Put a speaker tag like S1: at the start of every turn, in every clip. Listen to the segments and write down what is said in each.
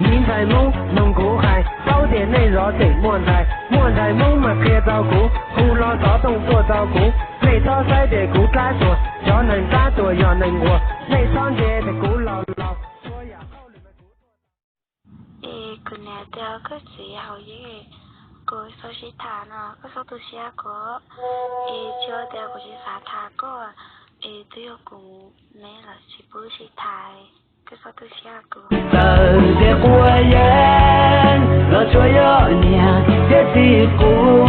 S1: nhìn thấy mông nông cố hải bao tiền này rõ tỉnh muôn thấy mông mà kia tao cú hù lo gió tung tua tao cú này to sai để cú cá sủa cho nên cá tuổi cho nên ngùa này son dê để cú lò
S2: cứ nè theo cái gì hầu gì cô số sĩ thà nó có số tu sĩ có chưa theo của sĩ thà có tôi cũng mẹ là sĩ bố sĩ thà cái số tu sĩ có
S3: tờ để qua yên lo cho yo nhà để đi cu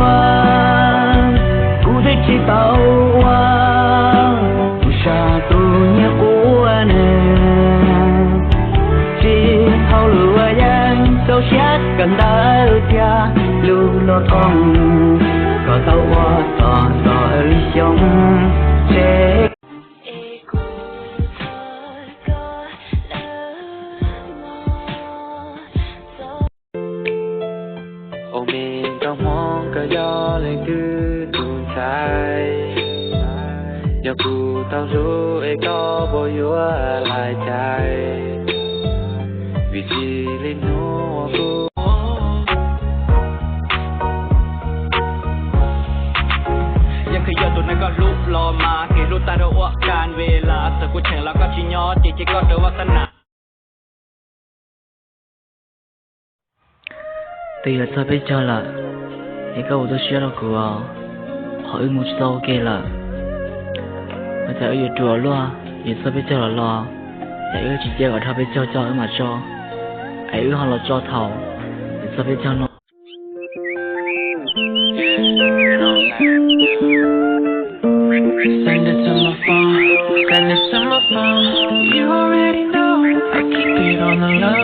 S3: để chỉ tàu tu sa tu nhà qua nè chỉ hậu lúa yên sâu sát cần đá cha lưu lo con có tàu hoa tỏ tỏ lý sống sẽ
S4: ôm mình trong mong cả gió lên cứ tuôn trái nhờ cụ tao ru ấy có bồi chúa lại trái vì chỉ lên nô cụยังเคยตัวนั้นก็รูปรอมาเกรู้ตาเราว่าการเวลาแต่กูแข่งแล้วก็ชิญย้อนจีจีก็เดวัฒนา
S5: bây giờ sao bây giờ là cái câu tôi share là của hỏi một số ok là bây giờ ở chùa lo giờ sao bây giờ là lo giờ chỉ chơi ở thao bây giờ cho mà cho ấy họ là cho thầu sao bây giờ nó
S4: Send it to my phone, send it to my phone. You already know I keep it on the low.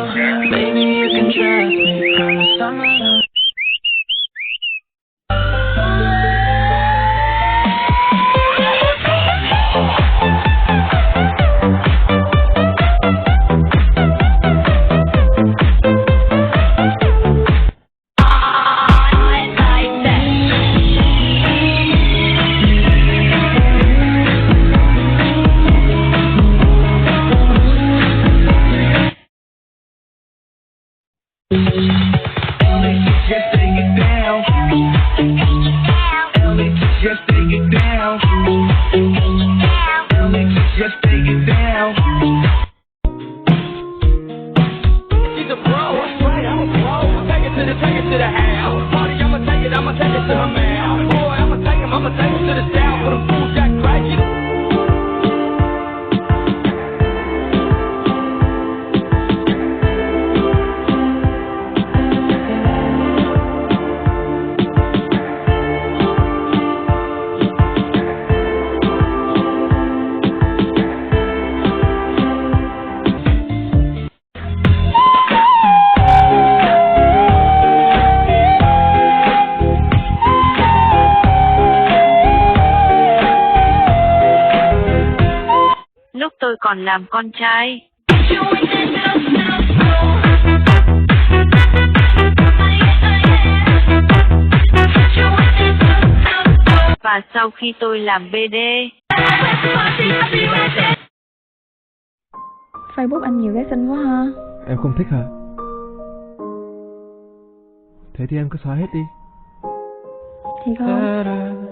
S4: Baby, you can trust me, promise I'm alone.
S2: tôi còn làm con trai. Và sau khi tôi làm BD.
S6: Facebook anh nhiều gái xinh quá ha.
S7: Em không thích hả? Thế thì em cứ xóa hết đi.
S6: Thì không.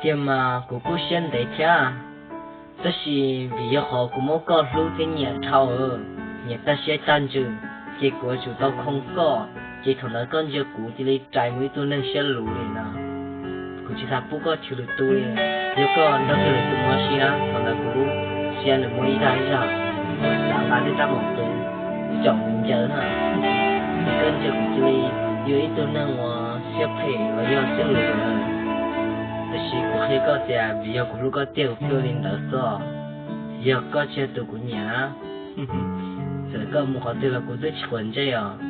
S5: tiền mà cô xem để theo đó là vì họ cũng muốn có lúc thì nhà thầu ở nhà ta sẽ tan trừ kết quả chủ tao không có chỉ thằng đó con giờ cũ thì lấy trái mũi tôi nên sẽ lù đi nào cũng chỉ thà bố có chịu được tôi nếu có nó chịu được tôi mua xe thằng đó cũ xe được mua ít hay sao làm lại ra một từ chọn mình chờ hả con giờ cũ thì dưới tôi nên mà sẽ phải và do sẽ lù rồi đó là khi có tiền vì giờ cũng có tiêu phiếu lên đó sao giờ có chơi từ của nhà rồi có một khoản tiền là cũng rất quan trọng